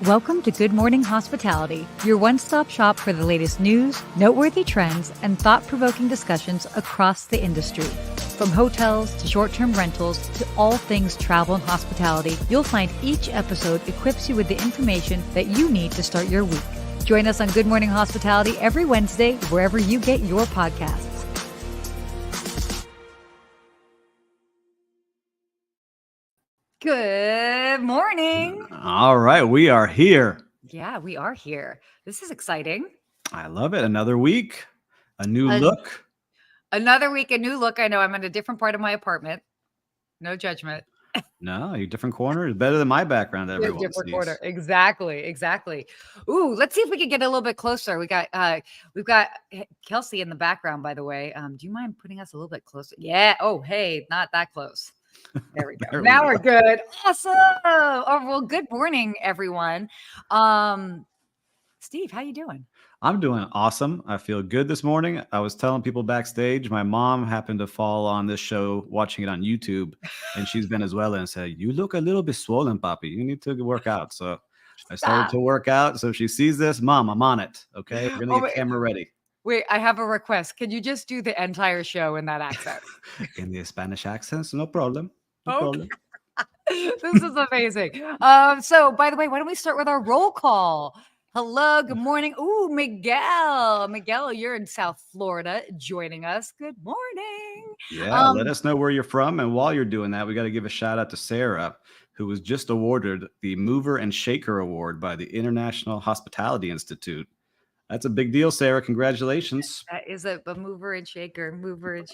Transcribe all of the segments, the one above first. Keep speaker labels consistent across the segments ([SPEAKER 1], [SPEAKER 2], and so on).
[SPEAKER 1] Welcome to Good Morning Hospitality, your one-stop shop for the latest news, noteworthy trends, and thought-provoking discussions across the industry. From hotels to short-term rentals to all things travel and hospitality, you'll find each episode equips you with the information that you need to start your week. Join us on Good Morning Hospitality every Wednesday, wherever you get your podcasts. Good morning.
[SPEAKER 2] All right, we are here.
[SPEAKER 1] Yeah, we are here. This is exciting.
[SPEAKER 2] I love it. Another week, a new look.
[SPEAKER 1] Another week, a new look. I know I'm in a different part of my apartment. No judgment.
[SPEAKER 2] No, your different corner is better than my background. Everyone
[SPEAKER 1] Different
[SPEAKER 2] sees.
[SPEAKER 1] corner. Exactly. Ooh, let's see if we can get a little bit closer. We've got Kelsey in the background, by the way. Do you mind putting us a little bit closer? Yeah. Oh, hey, not that close. There we go. Now we're good. Awesome. Oh, well, good morning, everyone. Steve, how you doing?
[SPEAKER 2] I'm doing awesome. I feel good this morning. I was telling people backstage, my mom happened to fall on this show watching it on YouTube, and she's Venezuelan and said, "You look a little bit swollen, Papi. You need to work out." So I started to work out. So if she sees this, Mom, I'm on it. Okay, we're gonna get camera ready.
[SPEAKER 1] Wait, I have a request. Can you just do the entire show in that accent?
[SPEAKER 2] In the Spanish accents, no problem. No problem.
[SPEAKER 1] This is amazing. So by the way, why don't we start with our roll call? Hello, good morning. Ooh, Miguel. Miguel, you're in South Florida joining us. Good morning.
[SPEAKER 2] Yeah, let us know where you're from. And while you're doing that, we got to give a shout out to Sarah, who was just awarded the Mover and Shaker Award by the International Hospitality Institute. That's a big deal, Sarah. Congratulations.
[SPEAKER 1] That is a mover and shaker.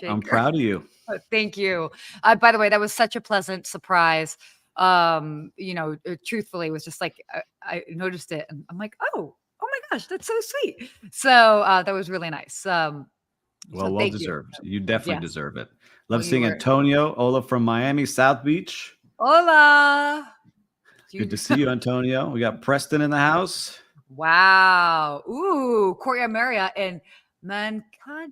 [SPEAKER 2] I'm proud of you.
[SPEAKER 1] Thank you. By the way, that was such a pleasant surprise. Truthfully, it was just like I noticed it and I'm like, oh my gosh, that's so sweet. So that was really nice.
[SPEAKER 2] Well deserved. You definitely deserve it. Love seeing
[SPEAKER 1] were...
[SPEAKER 2] Antonio, Ola from Miami, South Beach.
[SPEAKER 1] Hola.
[SPEAKER 2] Good to see you, Antonio. We got Preston in the house.
[SPEAKER 1] Wow. Ooh, Coria Maria in
[SPEAKER 2] Mankato,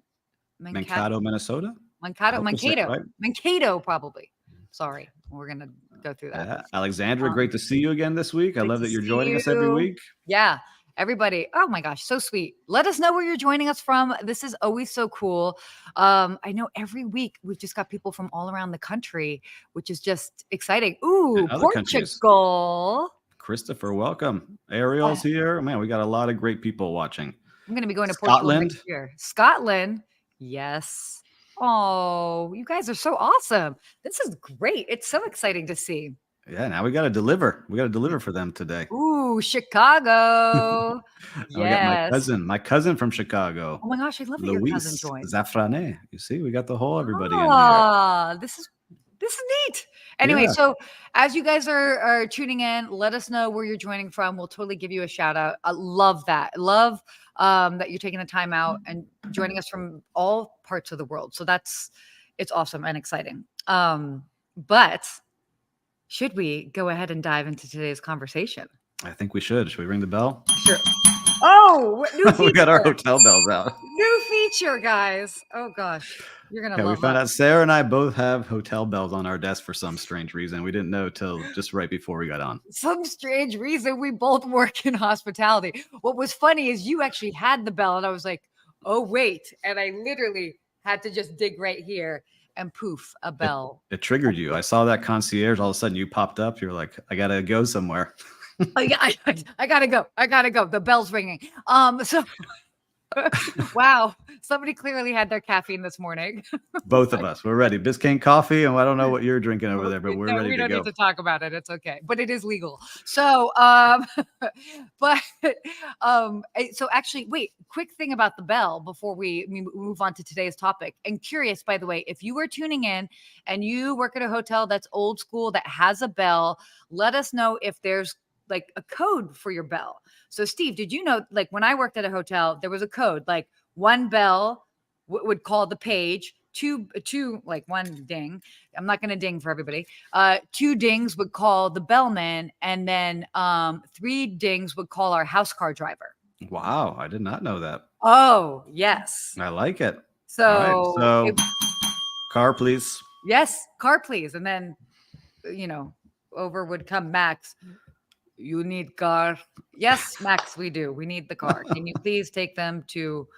[SPEAKER 2] Minnesota.
[SPEAKER 1] Mankato, probably. Sorry, we're gonna go through that.
[SPEAKER 2] Yeah. Alexandra, great to see you again this week. I love that you're joining us every week.
[SPEAKER 1] Yeah, everybody. Oh my gosh, so sweet. Let us know where you're joining us from. This is always so cool. I know every week we've just got people from all around the country, which is just exciting. Ooh, Portugal.
[SPEAKER 2] Christopher, welcome. Ariel's here. Man, we got a lot of great people watching.
[SPEAKER 1] I'm going to be going to Portugal next year. Scotland. Yes. Oh, you guys are so awesome. This is great. It's so exciting to see.
[SPEAKER 2] Yeah, now we got to deliver. We got to deliver for them today.
[SPEAKER 1] Ooh, Chicago.
[SPEAKER 2] Yes. My cousin from Chicago.
[SPEAKER 1] Oh my gosh, I love that your cousin joined.
[SPEAKER 2] Zafrane. You see, we got the whole everybody in here.
[SPEAKER 1] This is neat. Anyway, so as you guys are tuning in, let us know where you're joining from. We'll totally give you a shout out. I love that. Love that you're taking the time out and joining us from all parts of the world. So it's awesome and exciting. But should we go ahead and dive into today's conversation?
[SPEAKER 2] I think we should. Should we ring the bell?
[SPEAKER 1] Sure. Oh, new feature.
[SPEAKER 2] We got our hotel bells out.
[SPEAKER 1] New feature, guys. Oh gosh. You're gonna love
[SPEAKER 2] we found out Sarah and I both have hotel bells on our desk for some strange reason. We didn't know till just right before we got on.
[SPEAKER 1] Some strange reason. We both work in hospitality. What was funny is you actually had the bell and I was like, oh wait. And I literally had to just dig right here and poof, a bell.
[SPEAKER 2] It triggered you. I saw that concierge. All of a sudden you popped up. You're like, I gotta go somewhere.
[SPEAKER 1] Oh yeah, I gotta go. The bell's ringing. So wow, somebody clearly had their caffeine this morning.
[SPEAKER 2] Both of us, we're ready. Biscayne coffee, and I don't know what you're drinking over there, but we're ready to go.
[SPEAKER 1] We don't need to talk about it. It's okay, but it is legal. So, so actually, wait. Quick thing about the bell before we move on to today's topic. And curious, by the way, if you are tuning in and you work at a hotel that's old school that has a bell, let us know if there's like a code for your bell. So Steve, did you know, like when I worked at a hotel, there was a code, like one bell would call the page, two, like one ding. I'm not going to ding for everybody. 2 dings would call the bellman. And then 3 dings would call our house car driver.
[SPEAKER 2] Wow. I did not know that.
[SPEAKER 1] Oh, yes.
[SPEAKER 2] I like it.
[SPEAKER 1] So,
[SPEAKER 2] car, please.
[SPEAKER 1] Yes. Car, please. And then, over would come Max. You need car. Yes, Max, we do. We need the car. Can you please take them to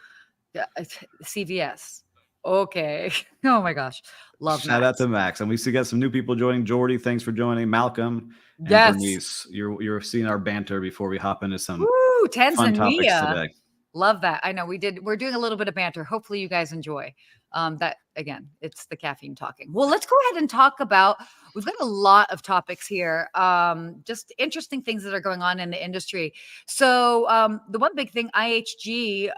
[SPEAKER 1] CVS? Okay. Oh my gosh. Love
[SPEAKER 2] Shout out
[SPEAKER 1] Max.
[SPEAKER 2] to Max, and we still got some new people joining. Jordy, thanks for joining. Malcolm and
[SPEAKER 1] Yes.
[SPEAKER 2] Bernice, you're seeing our banter before we hop into some
[SPEAKER 1] Woo,
[SPEAKER 2] fun topics
[SPEAKER 1] Tanzania.
[SPEAKER 2] today.
[SPEAKER 1] Love that. I know we're doing a little bit of banter. Hopefully you guys enjoy. That again, it's the caffeine talking. Well, let's go ahead and talk about, we've got a lot of topics here. Just interesting things that are going on in the industry. So the one big thing, IHG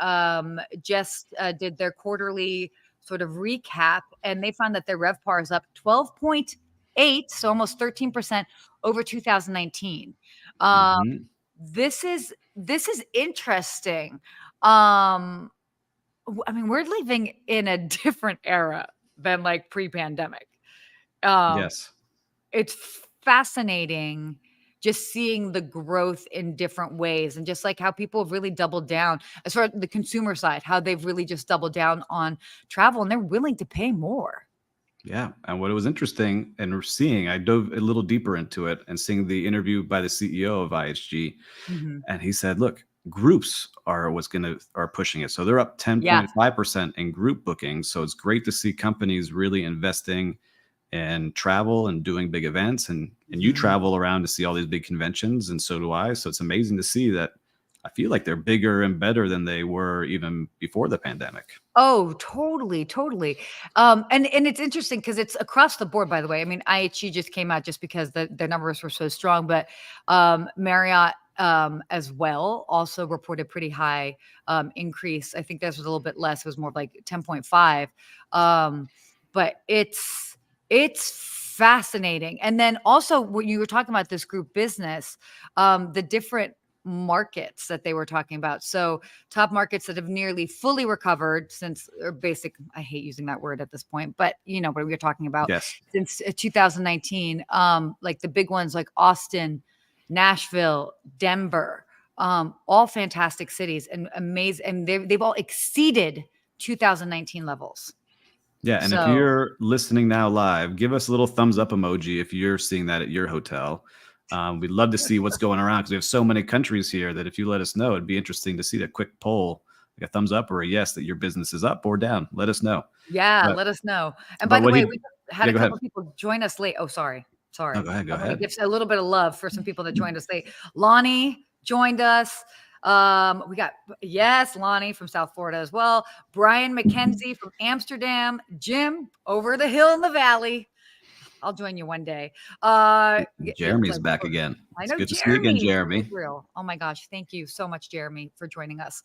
[SPEAKER 1] just did their quarterly sort of recap, and they found that their RevPAR is up 12.8, so almost 13% over 2019.
[SPEAKER 2] Mhm.
[SPEAKER 1] This is interesting. I mean, we're living in a different era than like pre-pandemic. Um,
[SPEAKER 2] Yes.
[SPEAKER 1] it's fascinating just seeing the growth in different ways, and just like how people have really doubled down as far as the consumer side, how they've really just doubled down on travel, and they're willing to pay more.
[SPEAKER 2] Yeah. And what was interesting and seeing, I dove a little deeper into it and seeing the interview by the CEO of IHG.
[SPEAKER 1] Mhm.
[SPEAKER 2] And he said, look, groups are pushing it. So they're up
[SPEAKER 1] Yeah.
[SPEAKER 2] 10.5% in group bookings. So it's great to see companies really investing in travel and doing big events. And you
[SPEAKER 1] Mhm.
[SPEAKER 2] travel around to see all these big conventions, and so do I. So it's amazing to see that. I feel like they're bigger and better than they were even before the pandemic.
[SPEAKER 1] Oh, totally, totally. And it's interesting because it's across the board, by the way. I mean, IHG just came out just because the numbers were so strong, but Marriott as well also reported pretty high increase. I think this was a little bit less. It was more like 10.5. But it's fascinating. And then also when you were talking about this group business, the different markets that they were talking about. So top markets that have nearly fully recovered since, or basic, I hate using that word at this point, but you know what we're talking about,
[SPEAKER 2] Yes.
[SPEAKER 1] since 2019, like the big ones like Austin, Nashville, Denver, all fantastic cities and amazing, and they've all exceeded 2019 levels.
[SPEAKER 2] Yeah, and if
[SPEAKER 1] So
[SPEAKER 2] you're listening now live, give us a little thumbs up emoji if you're seeing that at your hotel. We'd love to see what's going around because we have so many countries here that if you let us know, it'd be interesting to see that quick poll, like a thumbs up or a yes that your business is up or down. Let us know.
[SPEAKER 1] yeah,
[SPEAKER 2] But
[SPEAKER 1] let us know. And by
[SPEAKER 2] but
[SPEAKER 1] the
[SPEAKER 2] what
[SPEAKER 1] way,
[SPEAKER 2] he
[SPEAKER 1] we had
[SPEAKER 2] yeah,
[SPEAKER 1] a
[SPEAKER 2] go ahead.
[SPEAKER 1] couple of people join us late. Oh, sorry.
[SPEAKER 2] No,
[SPEAKER 1] Sorry.
[SPEAKER 2] go ahead. Go
[SPEAKER 1] I want to
[SPEAKER 2] ahead.
[SPEAKER 1] give a little bit of love for some people that joined us late. Lonnie joined us. We got, yes, Lonnie from South Florida as well. Brian McKenzie from Amsterdam. Jim over the hill in the valley. I'll join you one day.
[SPEAKER 2] Jeremy's back again.
[SPEAKER 1] I
[SPEAKER 2] It's
[SPEAKER 1] know
[SPEAKER 2] good to see you again,
[SPEAKER 1] Jeremy from
[SPEAKER 2] Jeremy.
[SPEAKER 1] Israel. Oh my gosh. Thank you so much, Jeremy, for joining us.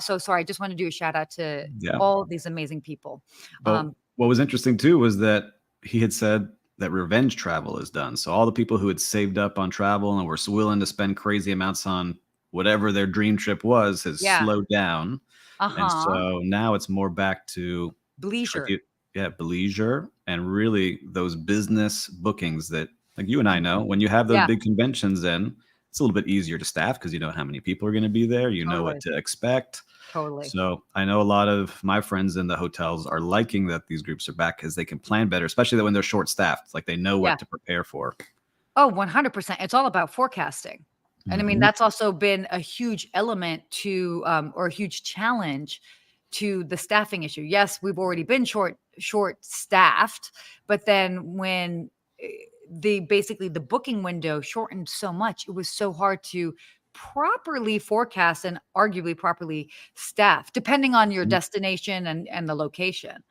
[SPEAKER 1] So sorry, I just want to do a shout out to
[SPEAKER 2] Yeah.
[SPEAKER 1] all these amazing people.
[SPEAKER 2] But what was interesting too was that he had said that revenge travel is done. So all the people who had saved up on travel and were willing to spend crazy amounts on whatever their dream trip was has
[SPEAKER 1] Yeah.
[SPEAKER 2] slowed down. And
[SPEAKER 1] Uh-huh.
[SPEAKER 2] so now it's more back to like
[SPEAKER 1] Bleisure.
[SPEAKER 2] you, yeah, bleisure and really those business bookings that like you and I know when you have those
[SPEAKER 1] Yeah,
[SPEAKER 2] big conventions in, it's a little bit easier to staff because you know how many people are going to be there, you know what
[SPEAKER 1] totally.
[SPEAKER 2] to expect.
[SPEAKER 1] Totally.
[SPEAKER 2] So I know a lot of my friends in the hotels are liking that these groups are back because they can plan better, especially when they're short staffed. Like they know
[SPEAKER 1] Yeah.
[SPEAKER 2] what to prepare for.
[SPEAKER 1] Oh, 100%. It's all about forecasting. And I mean,
[SPEAKER 2] Mhm.
[SPEAKER 1] that's also been a huge element to, or a huge challenge to the staffing issue. Yes, we've already been short staffed, but then when eh, basically the booking window shortened so much, it was so hard to properly forecast and arguably properly staff, depending on your
[SPEAKER 2] Mhm.
[SPEAKER 1] destination and the location.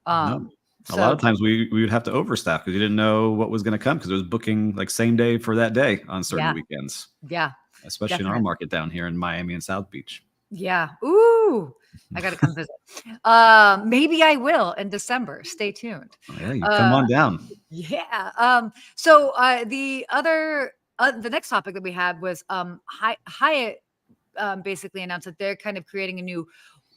[SPEAKER 2] Yeah.
[SPEAKER 1] Um,
[SPEAKER 2] A lot
[SPEAKER 1] so
[SPEAKER 2] of times we would have to overstaff because you didn't know what was going to come because it was booking like same day for that day on certain
[SPEAKER 1] yeah,
[SPEAKER 2] weekends,
[SPEAKER 1] yeah,
[SPEAKER 2] especially in our
[SPEAKER 1] definitely.
[SPEAKER 2] market down here in Miami and South Beach.
[SPEAKER 1] Yeah. Ooh, I gotta come visit. Maybe I will in December. Stay tuned.
[SPEAKER 2] Oh, yeah, you come
[SPEAKER 1] Uh,
[SPEAKER 2] on down.
[SPEAKER 1] yeah. So the next topic that we had was Hyatt basically announced that they're kind of creating a new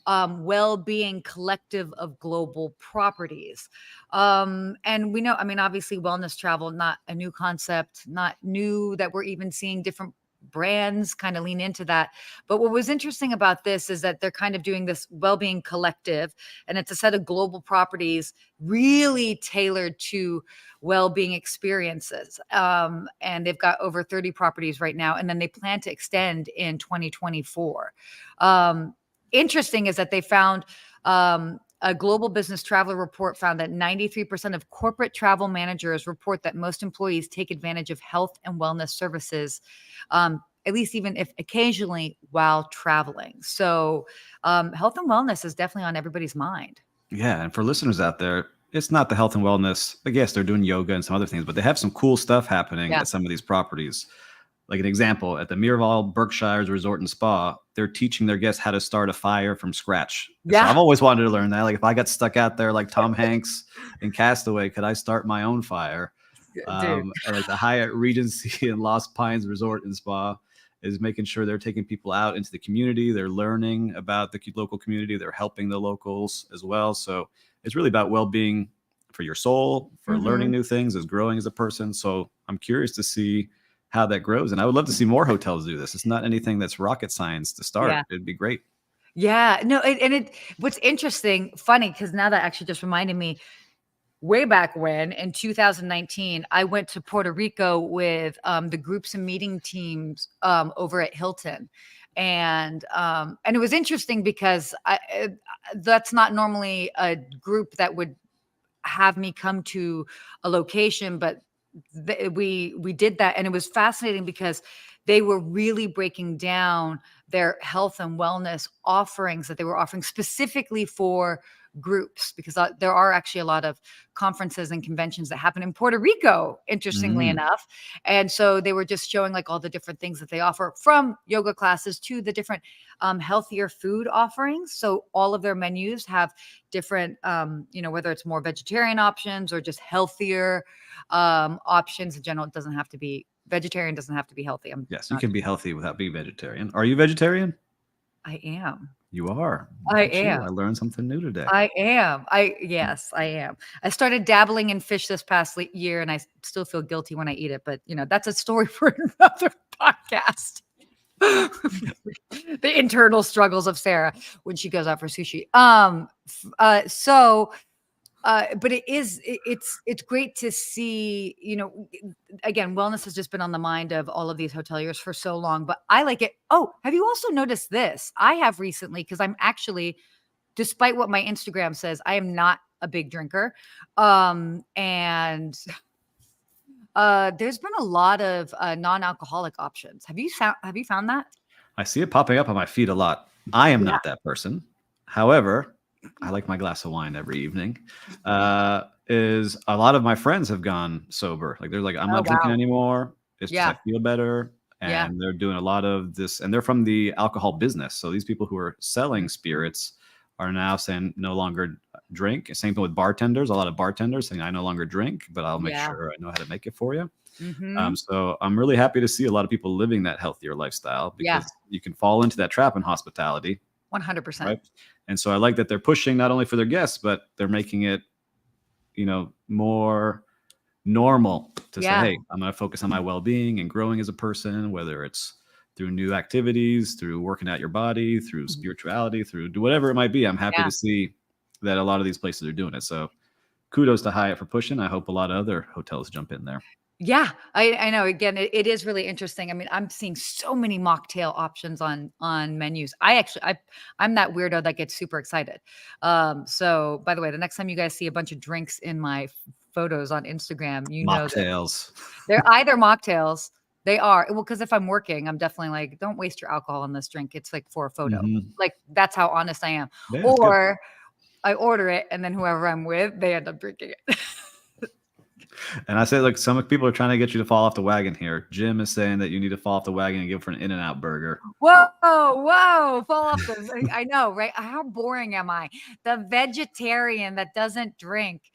[SPEAKER 1] well-being collective of global properties. And we know, I mean, obviously, wellness travel, not a new concept, not new that we're even seeing different brands kind of lean into that. But what was interesting about this is that they're kind of doing this well-being collective, and it's a set of global properties really tailored to well-being experiences. And they've got over 30 properties right now, and then they plan to extend in 2024. Interesting is that they found a global business traveler report found that 93% of corporate travel managers report that most employees take advantage of health and wellness services, at least even if occasionally while traveling. So health and wellness is definitely on everybody's mind.
[SPEAKER 2] Yeah, and for listeners out there, it's not the health and wellness. I guess they're doing yoga and some other things, but they have some cool stuff happening
[SPEAKER 1] Yeah.
[SPEAKER 2] at some of these properties. Like an example, at the Miraval Berkshires Resort and Spa, they're teaching their guests how to start a fire from scratch. So
[SPEAKER 1] Yeah.
[SPEAKER 2] I've always wanted to learn that. Like if I got stuck out there like Tom Hanks in Castaway, could I start my own fire?
[SPEAKER 1] Dude.
[SPEAKER 2] And like the Hyatt Regency in Lost Pines Resort and Spa is making sure they're taking people out into the community. They're learning about the local community. They're helping the locals as well. So it's really about well-being for your soul, for learning new things, as growing as a person. So I'm curious to see how that grows. And I would love to see more hotels do this. It's not anything that's rocket science to start.
[SPEAKER 1] Yeah.
[SPEAKER 2] It'd be great.
[SPEAKER 1] Yeah. No, what's interesting, funny, because now that actually just reminded me, way back when in 2019, I went to Puerto Rico with the groups and meeting teams over at Hilton. And it was interesting because that's not normally a group that would have me come to a location, but we did that, and it was fascinating because they were really breaking down their health and wellness offerings that they were offering specifically for groups, because there are actually a lot of conferences and conventions that happen in Puerto Rico, interestingly enough. And so they were just showing like all the different things that they offer, from yoga classes to the different healthier food offerings. So all of their menus have different, whether it's more vegetarian options or just healthier options in general. It doesn't have to be vegetarian, doesn't have to be healthy.
[SPEAKER 2] Yes, you can be healthy without being vegetarian. Are you vegetarian?
[SPEAKER 1] I am.
[SPEAKER 2] You are.
[SPEAKER 1] I am.
[SPEAKER 2] I learned something new today.
[SPEAKER 1] I am. Yes, I am. I started dabbling in fish this past year, and I still feel guilty when I eat it. But that's a story for another podcast. The internal struggles of Sarah when she goes out for sushi. But it's great to see, again, wellness has just been on the mind of all of these hoteliers for so long, but I like it. Oh, have you also noticed this? I have recently, because I'm actually, despite what my Instagram says, I am not a big drinker. And there's been a lot of non-alcoholic options. Have you found that?
[SPEAKER 2] I see it popping up on my feed a lot. I am not that person. However, I like my glass of wine every evening. Is a lot of my friends have gone sober. Like they're like, I'm not drinking anymore. It's just I feel better. And they're doing a lot of this, and they're from the alcohol business. So these people who are selling spirits are now saying no longer drink. Same thing with bartenders. A lot of bartenders saying I no longer drink, but I'll make sure I know how to make it for you. So I'm really happy to see a lot of people living that healthier lifestyle, because you can fall into that trap in hospitality.
[SPEAKER 1] 100%.
[SPEAKER 2] Right? And so I like that they're pushing not only for their guests, but they're making it, more normal to say, hey, I'm going to focus on my well-being and growing as a person, whether it's through new activities, through working out your body, through spirituality, through whatever it might be. I'm happy to see that a lot of these places are doing it. So kudos to Hyatt for pushing. I hope a lot of other hotels jump in there.
[SPEAKER 1] Yeah, I know. Again, it is really interesting. I mean, I'm seeing so many mocktail options on menus. I'm that weirdo that gets super excited. So by the way, the next time you guys see a bunch of drinks in my photos on Instagram,
[SPEAKER 2] mocktails.
[SPEAKER 1] They're either mocktails. They are. Well, because if I'm working, I'm definitely like, don't waste your alcohol on this drink. It's like for a photo. Like that's how honest I am.
[SPEAKER 2] Yeah,
[SPEAKER 1] or I order it, and then whoever I'm with, they end up drinking it.
[SPEAKER 2] And I say, look, some people are trying to get you to fall off the wagon here. Jim is saying that you need to fall off the wagon and go for an In-N-Out burger.
[SPEAKER 1] Whoa, fall off the. I know, right? How boring am I? The vegetarian that doesn't drink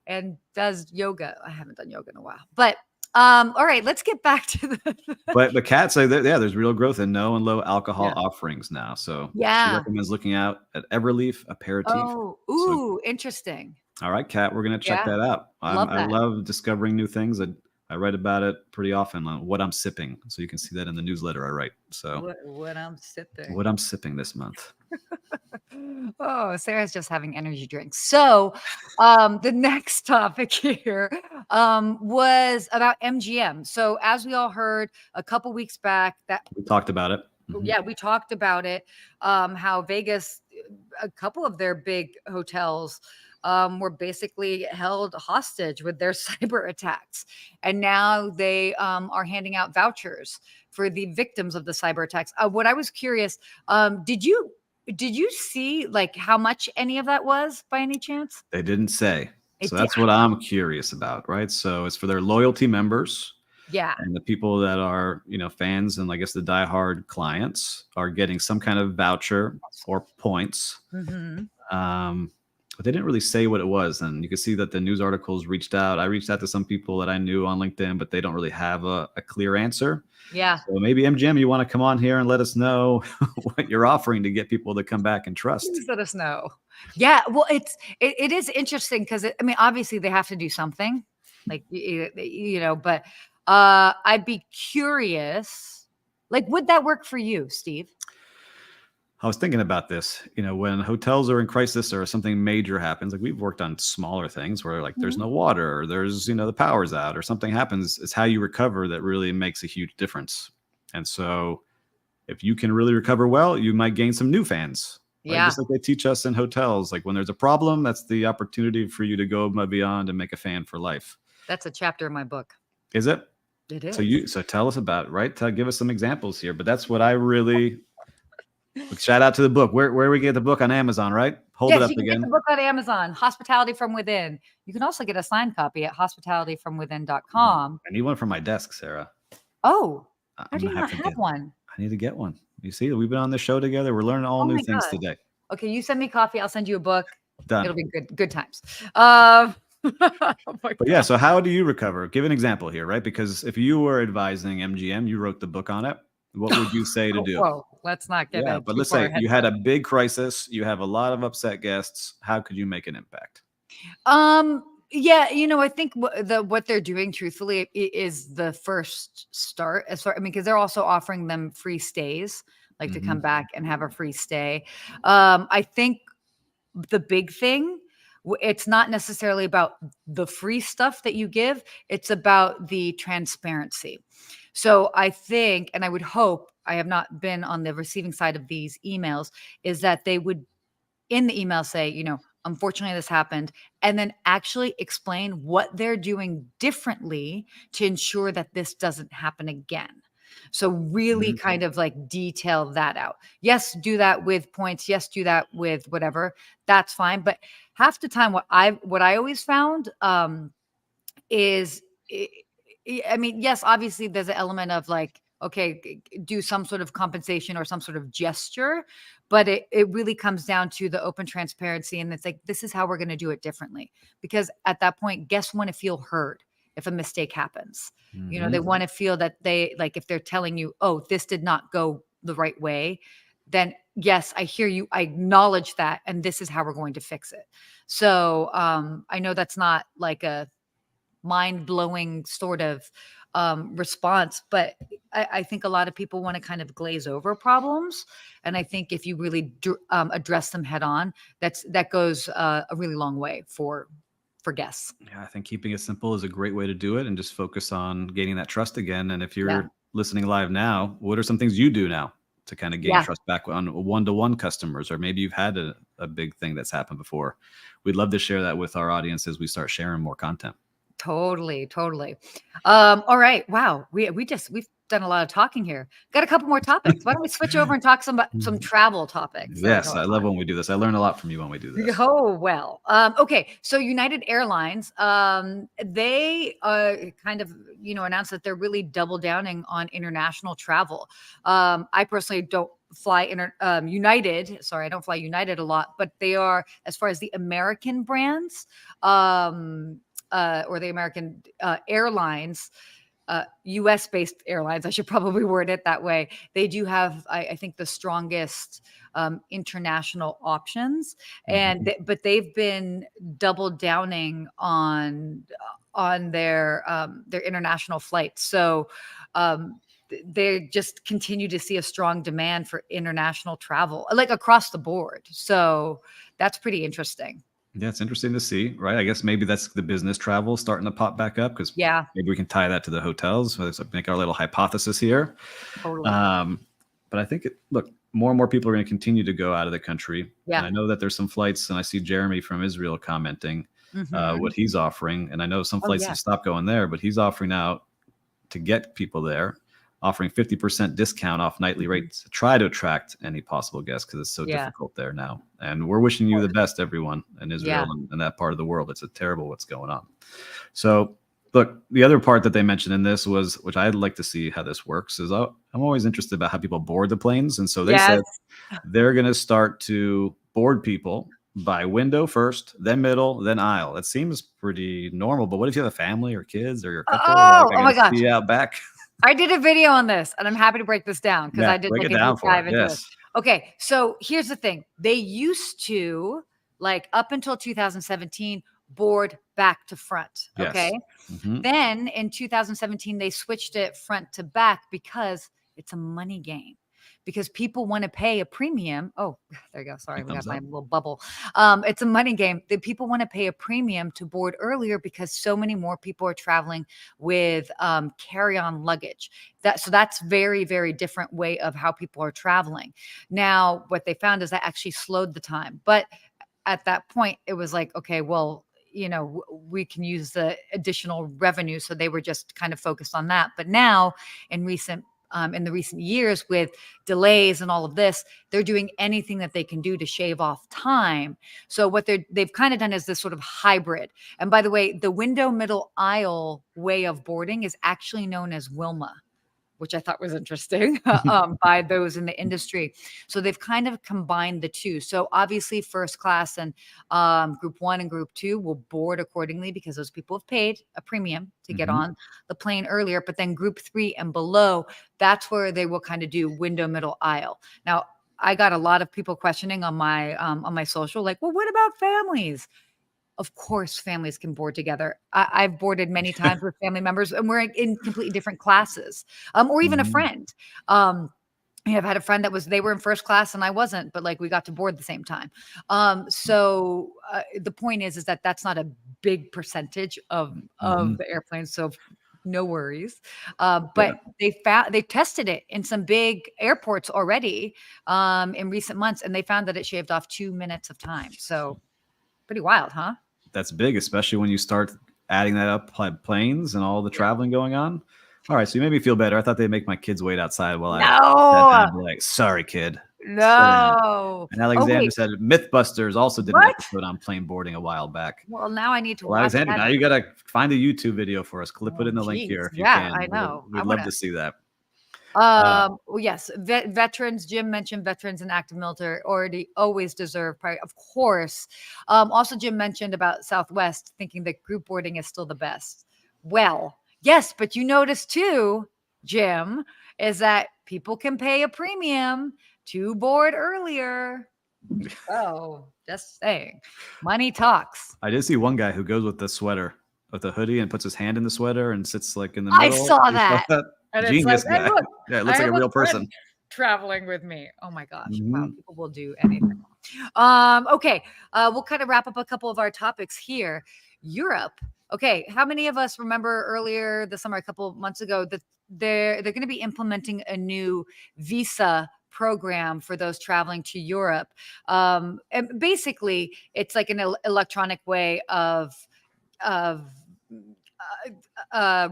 [SPEAKER 1] and does yoga. I haven't done yoga in a while, but all right, let's get back to the.
[SPEAKER 2] But the cat say that there's real growth in no and low alcohol offerings now. So she recommends looking out at Everleaf aperitif.
[SPEAKER 1] Oh, interesting.
[SPEAKER 2] All right, Kat, we're going to check that out. I love discovering new things. I write about it pretty often on what I'm sipping. So you can see that in the newsletter I write. So
[SPEAKER 1] What I'm sipping.
[SPEAKER 2] what I'm sipping this month.
[SPEAKER 1] Oh, Sarah's just having energy drinks. So, the next topic here was about MGM. So, as we all heard a couple weeks back, that
[SPEAKER 2] We talked about it.
[SPEAKER 1] yeah, we talked about it. How Vegas, a couple of their big hotels, were basically held hostage with their cyber attacks, and now they are handing out vouchers for the victims of the cyber attacks. What I was curious, did you see like how much any of that was by any chance?
[SPEAKER 2] They didn't say.
[SPEAKER 1] It
[SPEAKER 2] So
[SPEAKER 1] did.
[SPEAKER 2] that's what I'm curious about, right? So it's for their loyalty members
[SPEAKER 1] Yeah.
[SPEAKER 2] and the people that are, fans and I guess the diehard clients are getting some kind of voucher or points.
[SPEAKER 1] Hmm.
[SPEAKER 2] But they didn't really say what it was. And you can see that the news articles reached out. I reached out to some people that I knew on LinkedIn, but they don't really have a clear answer.
[SPEAKER 1] Yeah.
[SPEAKER 2] So maybe MGM, you want to come on here and let us know what you're offering to get people to come back and trust.
[SPEAKER 1] Please let us know. Yeah. Well, it is interesting because I mean, obviously they have to do something, like but I'd be curious. Like, would that work for you, Steve?
[SPEAKER 2] I was thinking about this, when hotels are in crisis or something major happens, like we've worked on smaller things where like there's
[SPEAKER 1] Mhm.
[SPEAKER 2] no water or there's, the power's out or something happens. It's how you recover that really makes a huge difference. And so if you can really recover well, you might gain some new fans, right?
[SPEAKER 1] Yeah,
[SPEAKER 2] Just like they teach us in hotels, like when there's a problem, that's the opportunity for you to go above and beyond and make a fan for life.
[SPEAKER 1] that's a chapter in my book.
[SPEAKER 2] Is it?
[SPEAKER 1] It is.
[SPEAKER 2] So tell us about it, right? Give us some examples here, but that's what I really shout out to the book. Where we get the book on Amazon, right? Hold it
[SPEAKER 1] Yes,
[SPEAKER 2] up
[SPEAKER 1] you can
[SPEAKER 2] again.
[SPEAKER 1] get the book on Amazon, Hospitality from Within. You can also get a signed copy at hospitalityfromwithin.com.
[SPEAKER 2] I need one for my desk, Sarah.
[SPEAKER 1] Oh, how
[SPEAKER 2] I'm
[SPEAKER 1] do
[SPEAKER 2] gonna
[SPEAKER 1] you
[SPEAKER 2] have
[SPEAKER 1] not
[SPEAKER 2] to
[SPEAKER 1] have one?
[SPEAKER 2] I need to get one. You see, we've been on this show together. We're learning all
[SPEAKER 1] Oh
[SPEAKER 2] new
[SPEAKER 1] my
[SPEAKER 2] things
[SPEAKER 1] God.
[SPEAKER 2] today.
[SPEAKER 1] Okay, you send me coffee, I'll send you a book.
[SPEAKER 2] Done.
[SPEAKER 1] It'll be good times. Oh my
[SPEAKER 2] But yeah,
[SPEAKER 1] God.
[SPEAKER 2] so how do you recover? Give an example here, right? Because if you were advising MGM, you wrote the book on it. What would you say to do?
[SPEAKER 1] Whoa, let's not get
[SPEAKER 2] Yeah,
[SPEAKER 1] it
[SPEAKER 2] but
[SPEAKER 1] too
[SPEAKER 2] let's
[SPEAKER 1] far
[SPEAKER 2] say
[SPEAKER 1] ahead.
[SPEAKER 2] you had a big crisis, you have a lot of upset guests. How could you make an impact?
[SPEAKER 1] Yeah, I think what they're doing truthfully is the first start as far, I mean, because they're also offering them free stays, like to come
[SPEAKER 2] Mhm.
[SPEAKER 1] back and have a free stay. I think the big thing, it's not necessarily about the free stuff that you give, it's about the transparency. So I think, and I would hope, I have not been on the receiving side of these emails, is that they would in the email say, unfortunately this happened, and then actually explain what they're doing differently to ensure that this doesn't happen again. So really
[SPEAKER 2] Mhm.
[SPEAKER 1] kind of like detail that out. Yes, do that with points. Yes, do that with whatever. That's fine. But half the time, what I always found is I mean, yes, obviously there's an element of like, okay, do some sort of compensation or some sort of gesture, but it really comes down to the open transparency. And it's like, this is how we're going to do it differently. Because at that point, guests want to feel heard if a mistake happens. They
[SPEAKER 2] Mhm.
[SPEAKER 1] want to feel that they, like, if they're telling you, oh, this did not go the right way, then yes, I hear you. I acknowledge that. And this is how we're going to fix it. So I know that's not like a mind-blowing sort of response, but I think a lot of people want to kind of glaze over problems, and I think if you really address them head on, that goes a really long way for guests.
[SPEAKER 2] Yeah, I think keeping it simple is a great way to do it and just focus on gaining that trust again. And if
[SPEAKER 1] Yeah,
[SPEAKER 2] you're listening live now, what are some things you do now to kind of gain
[SPEAKER 1] yeah,
[SPEAKER 2] trust back on one-to-one customers? Or maybe you've had a big thing that's happened before. We'd love to share that with our audience as we start sharing more content.
[SPEAKER 1] totally, totally. All right, wow, we've done a lot of talking here. Got a couple more topics. Why don't we switch over and talk some travel topics that are
[SPEAKER 2] Yes,
[SPEAKER 1] going
[SPEAKER 2] I love when we do this. I learn a lot from you when we do this.
[SPEAKER 1] Oh, well. Okay. So United Airlines, they kind of, announced that they're really double downing on international travel. I personally don't fly United. Sorry, I don't fly United a lot, but they are, as far as the American brands, or the American airlines, US based airlines, I should probably word it that way. They do have, I think, the strongest international options,
[SPEAKER 2] Mhm.
[SPEAKER 1] but they've been double downing on their international flights. So they just continue to see a strong demand for international travel, like across the board. So that's pretty interesting.
[SPEAKER 2] Yeah, it's interesting to see, right? I guess maybe that's the business travel starting to pop back up, because
[SPEAKER 1] Yeah,
[SPEAKER 2] maybe we can tie that to the hotels. So let's make our little hypothesis here.
[SPEAKER 1] totally.
[SPEAKER 2] But I think, look, more and more people are going to continue to go out of the country. And
[SPEAKER 1] Yeah.
[SPEAKER 2] I know that there's some flights, and I see Jeremy from Israel commenting what he's offering. And I know some
[SPEAKER 1] Oh,
[SPEAKER 2] flights
[SPEAKER 1] yeah.
[SPEAKER 2] have stopped going there, but he's offering out to get people there, offering 50% discount off nightly rates to try to attract any possible guests, because it's so
[SPEAKER 1] Yeah.
[SPEAKER 2] difficult there now. And we're wishing you the best, everyone in Israel
[SPEAKER 1] Yeah.
[SPEAKER 2] and that part of the world. It's a terrible what's going on. So look, the other part that they mentioned in this was, which I'd like to see how this works, is I'm always interested about how people board the planes. And so they
[SPEAKER 1] Yes.
[SPEAKER 2] said they're going to start to board people by window first, then middle, then aisle. That seems pretty normal. But what if you have a family or kids or you're a couple?
[SPEAKER 1] Oh,
[SPEAKER 2] I
[SPEAKER 1] oh my
[SPEAKER 2] gotta
[SPEAKER 1] gosh.
[SPEAKER 2] see you out back.
[SPEAKER 1] I did a video on this, and I'm happy to break this down because
[SPEAKER 2] Yeah,
[SPEAKER 1] I did
[SPEAKER 2] break
[SPEAKER 1] like
[SPEAKER 2] it
[SPEAKER 1] a
[SPEAKER 2] down
[SPEAKER 1] deep
[SPEAKER 2] for
[SPEAKER 1] dive
[SPEAKER 2] it.
[SPEAKER 1] into it.
[SPEAKER 2] Yes.
[SPEAKER 1] Okay, so here's the thing. They used to, like up until 2017, board back to front.
[SPEAKER 2] Yes.
[SPEAKER 1] Okay.
[SPEAKER 2] Mhm.
[SPEAKER 1] Then in 2017, they switched it front to back because it's a money game. Because people want to pay a premium. Oh, there you go. Sorry, we got
[SPEAKER 2] Thumbs
[SPEAKER 1] my
[SPEAKER 2] up.
[SPEAKER 1] little bubble. It's a money game. The people want to pay a premium to board earlier because so many more people are traveling with carry-on luggage. So that's very, very different way of how people are traveling. Now, what they found is that actually slowed the time. But at that point, it was like, okay, well, we can use the additional revenue. So they were just kind of focused on that. But now in the recent years, with delays and all of this, they're doing anything that they can do to shave off time. So what they've kind of done is this sort of hybrid. And by the way, the window middle aisle way of boarding is actually known as Wilma, which I thought was interesting by those in the industry. So they've kind of combined the two. So obviously first class and group 1 and group 2 will board accordingly because those people have paid a premium to get on the plane earlier. But then group 3 and below, that's where they will kind of do window middle aisle. Now, I got a lot of people questioning on my social, like, well, what about families? Of course, families can board together. I've boarded many times with family members, and we're in completely different classes, or even a friend. I've had a friend they were in first class and I wasn't, but like we got to board the same time. So the point is that that's not a big percentage of the airplanes. So no worries. But they tested it in some big airports already in recent months, and they found that it shaved off 2 minutes of time. So pretty wild, huh?
[SPEAKER 2] That's big, especially when you start adding that up, like planes and all the traveling going on. All right, so you made me feel better. I thought they'd make my kids wait outside while I sat down and be like, sorry, kid.
[SPEAKER 1] No.
[SPEAKER 2] And Alexander said Mythbusters also did an
[SPEAKER 1] What?
[SPEAKER 2] episode on plane boarding a while back.
[SPEAKER 1] Well, now I need to
[SPEAKER 2] Well,
[SPEAKER 1] watch
[SPEAKER 2] Alexander, now
[SPEAKER 1] that.
[SPEAKER 2] you got to find a YouTube video for us. Put in the link
[SPEAKER 1] Geez.
[SPEAKER 2] here if you
[SPEAKER 1] Yeah,
[SPEAKER 2] can.
[SPEAKER 1] I know.
[SPEAKER 2] We'd love to see that.
[SPEAKER 1] Well, yes, veterans. Jim mentioned veterans and active military always deserve priority, of course. Also, Jim mentioned about Southwest thinking that group boarding is still the best. Well, yes, but you notice too, Jim, is that people can pay a premium to board earlier. Oh, just saying, money talks.
[SPEAKER 2] I did see one guy who goes with the sweater, with the hoodie, and puts his hand in the sweater and sits like in the middle.
[SPEAKER 1] I saw that. And
[SPEAKER 2] Genius
[SPEAKER 1] it's like,
[SPEAKER 2] guy.
[SPEAKER 1] hey, look,
[SPEAKER 2] Yeah, it looks
[SPEAKER 1] I
[SPEAKER 2] like a
[SPEAKER 1] have
[SPEAKER 2] real person.
[SPEAKER 1] traveling with me. Oh my gosh. Wow, people will do anything. Okay. We'll kind of wrap up a couple of our topics here. Europe. Okay. How many of us remember earlier this summer, a couple of months ago, that they're going to be implementing a new visa program for those traveling to Europe? And basically it's like an electronic way of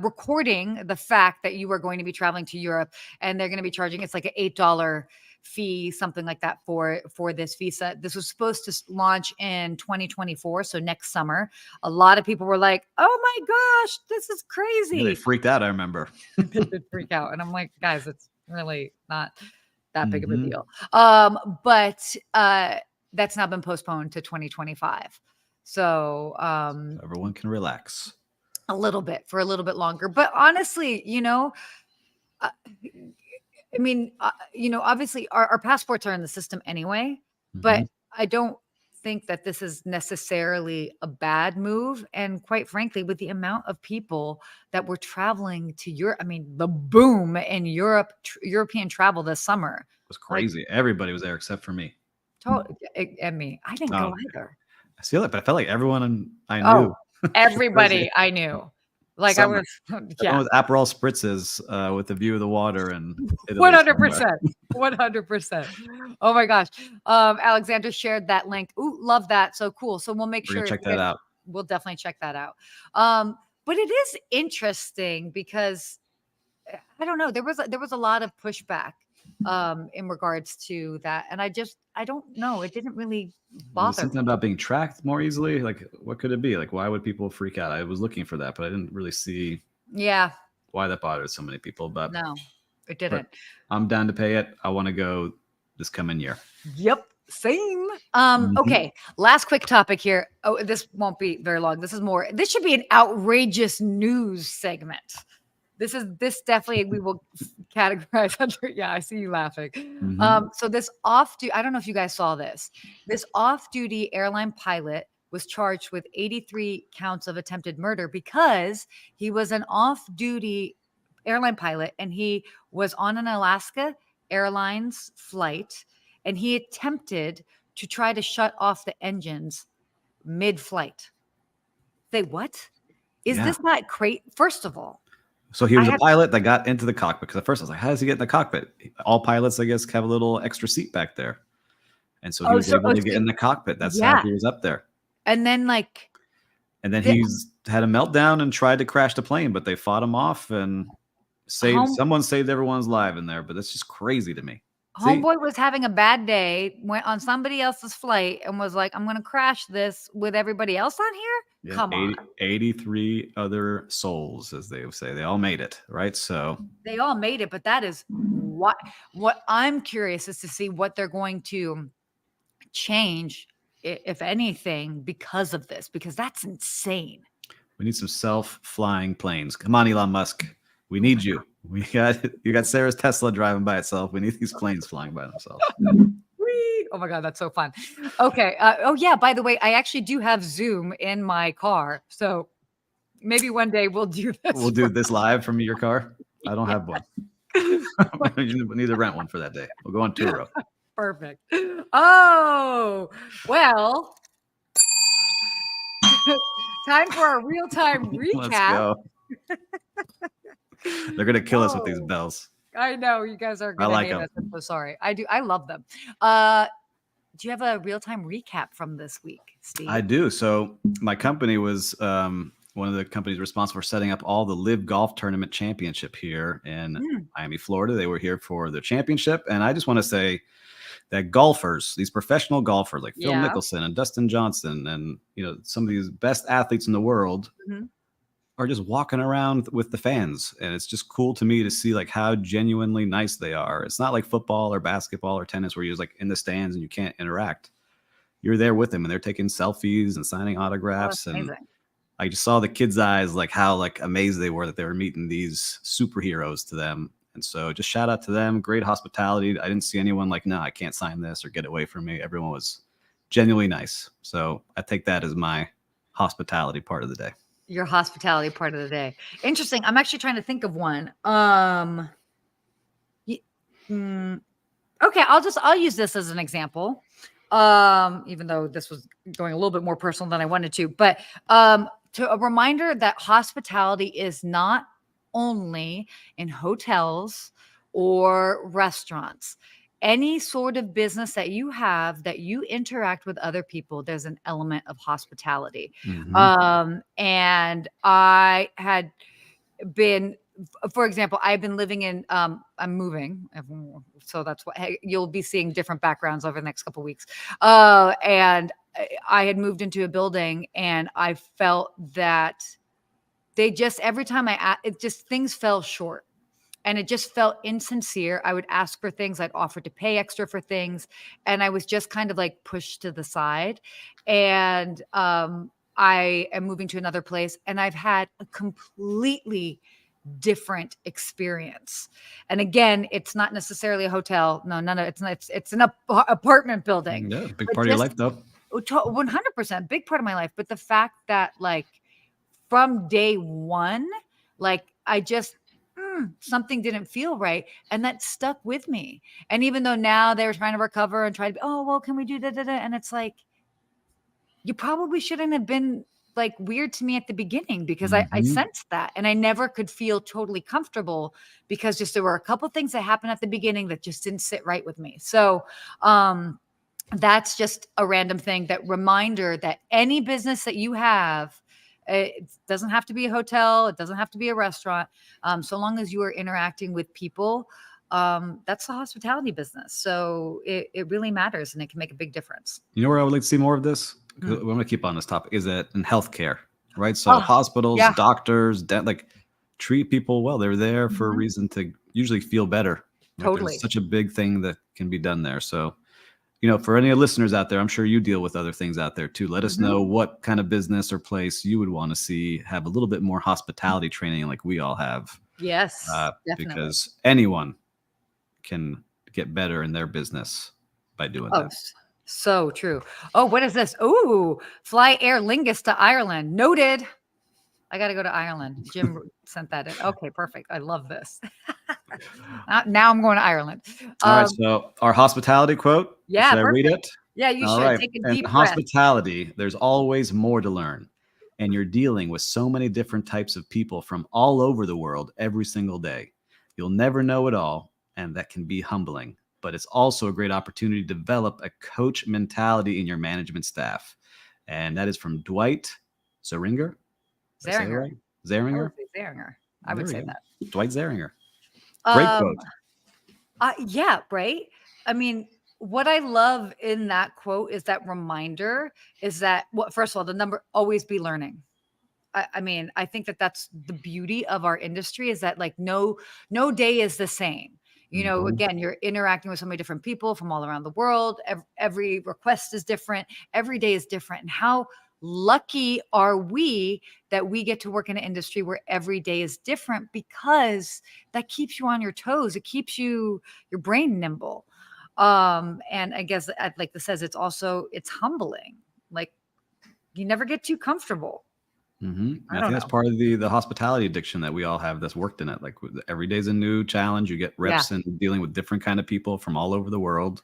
[SPEAKER 1] recording the fact that you are going to be traveling to Europe, and they're going to be charging, it's like an $8 fee, something like that for this visa. This was supposed to launch in 2024, so next summer. A lot of people were like, oh my gosh, this is crazy.
[SPEAKER 2] Yeah, they freaked out, I remember.
[SPEAKER 1] They did freak out. And I'm like, guys, it's really not that big of a deal. But that's now been postponed to 2025. So
[SPEAKER 2] everyone can relax
[SPEAKER 1] a little bit longer. But honestly, I mean, obviously our passports are in the system anyway, but I don't think that this is necessarily a bad move. And quite frankly, with the amount of people that were traveling to Europe, I mean, the boom in European travel this summer.
[SPEAKER 2] It was
[SPEAKER 1] Like,
[SPEAKER 2] crazy. Everybody was there except for me.
[SPEAKER 1] and me. I didn't go
[SPEAKER 2] Oh,
[SPEAKER 1] either.
[SPEAKER 2] I feel it, but I felt like everyone I
[SPEAKER 1] Oh,
[SPEAKER 2] knew.
[SPEAKER 1] everybody I knew. Like I
[SPEAKER 2] Summer.
[SPEAKER 1] was,
[SPEAKER 2] Everyone
[SPEAKER 1] yeah,
[SPEAKER 2] with Aperol spritzes with the view of the water in Italy somewhere.
[SPEAKER 1] 100%. 100%. Oh my gosh. Alexander shared that link. Ooh, love that. So cool. So we'll make
[SPEAKER 2] We're gonna
[SPEAKER 1] sure
[SPEAKER 2] check that out.
[SPEAKER 1] we'll definitely check that out. But it is interesting because I don't know. There was a lot of pushback in regards to that. And I don't know. It didn't really
[SPEAKER 2] Was it
[SPEAKER 1] bother
[SPEAKER 2] something
[SPEAKER 1] me.
[SPEAKER 2] about being tracked more easily? Like, what could it be? Like, why would people freak out? I was looking for that, but I didn't really see
[SPEAKER 1] Yeah,
[SPEAKER 2] why that bothered so many people.
[SPEAKER 1] no, it
[SPEAKER 2] But
[SPEAKER 1] didn't.
[SPEAKER 2] I'm down to pay it. I want to go this coming year.
[SPEAKER 1] Yep. Same.
[SPEAKER 2] Mhm.
[SPEAKER 1] Okay. Last quick topic here. Oh, this won't be very long. This should be an outrageous news segment. This definitely we will categorize under. Yeah, I see you laughing.
[SPEAKER 2] Mhm.
[SPEAKER 1] So I don't know if you guys saw this. This off-duty airline pilot was charged with 83 counts of attempted murder because he was an off-duty airline pilot and he was on an Alaska Airlines flight and he attempted to try to shut off the engines mid-flight. Say what? Is
[SPEAKER 2] Yeah.
[SPEAKER 1] this not crazy? First of all,
[SPEAKER 2] So he
[SPEAKER 1] I
[SPEAKER 2] was a
[SPEAKER 1] have
[SPEAKER 2] pilot that got into the cockpit because at first I was like, how does he get in the cockpit? All pilots, I guess, have a little extra seat back there. And so he was able to get in the cockpit. That's how
[SPEAKER 1] yeah.
[SPEAKER 2] he was up there.
[SPEAKER 1] And then like
[SPEAKER 2] And then
[SPEAKER 1] the
[SPEAKER 2] he's had a meltdown and tried to crash the plane, but they fought him off and
[SPEAKER 1] home
[SPEAKER 2] someone saved everyone's life in there. But that's just crazy to me. See,
[SPEAKER 1] homeboy was having a bad day, went on somebody else's flight and was like, I'm gonna crash this with everybody else on here.
[SPEAKER 2] yeah,
[SPEAKER 1] Come on.
[SPEAKER 2] 83 other souls, as they would say. They all made it, right? So
[SPEAKER 1] They all made it, but that is what I'm curious is to see what they're going to change, if anything, because of this, because that's insane.
[SPEAKER 2] we need some self-flying planes. Come on, Elon Musk. We need you. You got Sarah's Tesla driving by itself. We need these planes flying by themselves.
[SPEAKER 1] Whee! Oh my God, that's so fun. Okay. Oh yeah, by the way, I actually do have Zoom in my car. So maybe one day we'll do this.
[SPEAKER 2] We'll do this live from your car. I don't have one. We need to rent one for that day. We'll go on tour.
[SPEAKER 1] Perfect. Oh, well, time for our real-time
[SPEAKER 2] Let's
[SPEAKER 1] recap.
[SPEAKER 2] go. They're gonna kill us with these
[SPEAKER 1] Oh.
[SPEAKER 2] bells.
[SPEAKER 1] I know you guys are
[SPEAKER 2] I
[SPEAKER 1] gonna
[SPEAKER 2] like
[SPEAKER 1] hate
[SPEAKER 2] them.
[SPEAKER 1] us. I'm so sorry. I do. I love them. Do you have a real-time recap from this week, Steve?
[SPEAKER 2] I do. So my company was one of the companies responsible for setting up all the Live Golf Tournament Championship here in Miami, Florida. They were here for the championship, and I just want to say that golfers, these professional golfers like Phil
[SPEAKER 1] Yeah.
[SPEAKER 2] Mickelson and Dustin Johnson, and some of these best athletes in the world
[SPEAKER 1] Mhm.
[SPEAKER 2] are just walking around with the fans, and it's just cool to me to see like how genuinely nice they are. It's not like football or basketball or tennis where you're just like in the stands and you can't interact. You're there with them, and they're taking selfies and signing
[SPEAKER 1] Oh,
[SPEAKER 2] autographs,
[SPEAKER 1] that's
[SPEAKER 2] and
[SPEAKER 1] amazing.
[SPEAKER 2] I just saw the kids' eyes, like how like amazed they were that they were meeting these superheroes to them. And so just shout out to them. Great hospitality. I didn't see anyone like, no, I can't sign this or get away from me. Everyone was genuinely nice. So I take that as my hospitality part of the day.
[SPEAKER 1] Your hospitality part of the day. Interesting. I'm actually trying to think of one. Okay, I'll use this as an example. Even though this was going a little bit more personal than I wanted to, but to a reminder that hospitality is not only in hotels or restaurants. Any sort of business that you have that you interact with other people, there's an element of hospitality. And I had been, for example, I've been living in, I'm moving. So that's what, hey, you'll be seeing different backgrounds over the next couple of weeks. And I had moved into a building and I felt that they just, every time things fell short. And it just felt insincere. I would ask for things. I'd offer to pay extra for things. And I was just kind of like pushed to the side. And I am moving to another place. And I've had a completely different experience. And again, it's not necessarily a hotel. No, it's not. It's an apartment building.
[SPEAKER 2] Yeah, big part of your life, though.
[SPEAKER 1] 100%, big part of my life. But the fact that like from day one, like I just something didn't feel right, and that stuck with me. And even though now they're trying to recover and try to, oh well, can we do da da da? And it's like you probably shouldn't have been like weird to me at the beginning because I sensed that, and I never could feel totally comfortable because just there were a couple things that happened at the beginning that just didn't sit right with me. So that's just a random thing, that reminder that any business that you have, it doesn't have to be a hotel, it doesn't have to be a restaurant, so long as you are interacting with people, that's the hospitality business. So it really matters, and it can make a big difference.
[SPEAKER 2] You know where I would like to see more of this? I'm going to keep on this topic. Is that in healthcare, right? So hospitals, doctors, like treat people well. They're there for a reason to usually feel better. Right?
[SPEAKER 1] Totally.
[SPEAKER 2] There's such a big thing that can be done there. So, you know, for any listeners out there, I'm sure you deal with other things out there too. Let us know what kind of business or place you would want to see have a little bit more hospitality training like we all have.
[SPEAKER 1] Yes, definitely.
[SPEAKER 2] Because anyone can get better in their business by doing that.
[SPEAKER 1] So true. Oh, what is this? Oh, fly Aer Lingus to Ireland. Noted. I got to go to Ireland. Jim sent that in. Okay, perfect. I love this. Now I'm going to Ireland.
[SPEAKER 2] All right. So our hospitality quote.
[SPEAKER 1] Yeah.
[SPEAKER 2] Should I read it?
[SPEAKER 1] Yeah, you should.
[SPEAKER 2] Right.
[SPEAKER 1] Take a
[SPEAKER 2] and
[SPEAKER 1] deep breath.
[SPEAKER 2] Hospitality, there's always more to learn. And you're dealing with so many different types of people from all over the world every single day. You'll never know it all. And that can be humbling. But it's also a great opportunity to develop a coach mentality in your management staff. And that is from Dwight Zeringer.
[SPEAKER 1] Zeringer.
[SPEAKER 2] Zeringer?
[SPEAKER 1] I would say that.
[SPEAKER 2] Dwight Zeringer. Great quote.
[SPEAKER 1] Yeah, right? I mean, what I love in that quote is that reminder is that, well, first of all, the number always be learning. I mean, I think that that's the beauty of our industry, is that like no day is the same. You know, again, you're interacting with so many different people from all around the world. Every request is different. Every day is different. And how lucky are we that we get to work in an industry where every day is different, because that keeps you on your toes. It keeps your brain nimble. And I guess, like this says, it's humbling. Like you never get too comfortable.
[SPEAKER 2] I think that's part of the hospitality addiction that we all have that's worked in it. Like every day's a new challenge. You get reps and dealing with different kind of people from all over the world.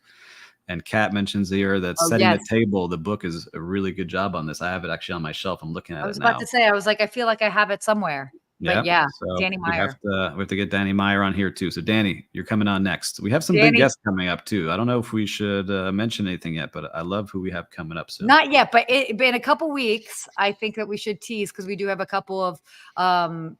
[SPEAKER 2] And Kat mentions here that Setting the Table, the book, is a really good job on this. I have it actually on my shelf. I'm looking at it now.
[SPEAKER 1] I was about to say, I feel like I have it somewhere. But so Danny Meyer.
[SPEAKER 2] We have to get Danny Meyer on here too. So Danny, you're coming on next. We have some big guests coming up too. I don't know if we should mention anything yet, but I love who we have coming up soon.
[SPEAKER 1] Not yet, but in a couple weeks, I think that we should tease, because we do have a couple of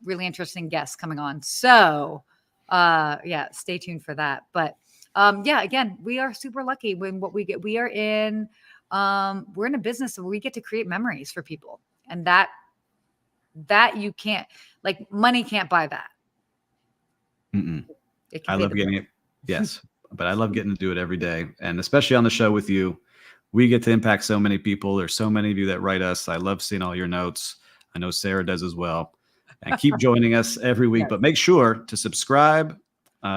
[SPEAKER 1] really interesting guests coming on. So stay tuned for that. But again, we are super lucky when we're in a business where we get to create memories for people, and that you can't, like, money can't buy that.
[SPEAKER 2] I love getting it. Yes. But I love getting to do it every day. And especially on the show with you, we get to impact so many people. There's so many of you that write us. I love seeing all your notes. I know Sarah does as well. And keep joining us every week, but make sure to subscribe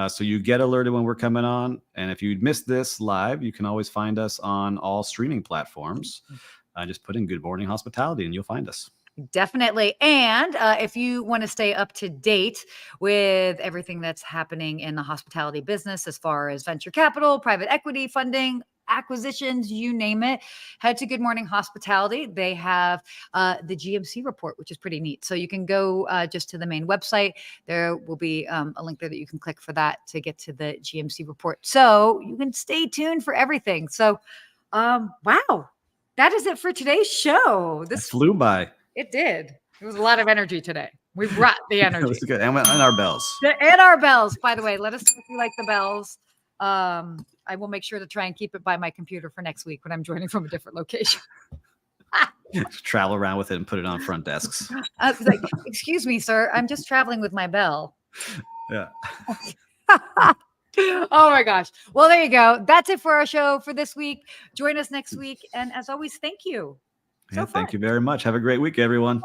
[SPEAKER 2] so you get alerted when we're coming on. And if you missed this live, you can always find us on all streaming platforms. Just put in Good Morning Hospitality and you'll find us.
[SPEAKER 1] Definitely. And if you want to stay up to date with everything that's happening in the hospitality business, as far as venture capital, private equity funding, acquisitions, you name it, head to Good Morning Hospitality. They have the GMC report, which is pretty neat. So you can go just to the main website. There will be a link there that you can click for that to get to the GMC report. So you can stay tuned for everything. So, wow, that is it for today's show. This
[SPEAKER 2] flew by.
[SPEAKER 1] It did. It was a lot of energy today. We brought the energy.
[SPEAKER 2] That's good. And our bells.
[SPEAKER 1] And our bells, by the way. Let us know if you like the bells. I will make sure to try and keep it by my computer for next week when I'm joining from a different location.
[SPEAKER 2] Travel around with it and put it on front desks.
[SPEAKER 1] I was like, excuse me, sir. I'm just traveling with my bell.
[SPEAKER 2] Yeah.
[SPEAKER 1] Oh my gosh. Well, there you go. That's it for our show for this week. Join us next week. And as always, thank you.
[SPEAKER 2] Thank you very much. Have a great week, everyone.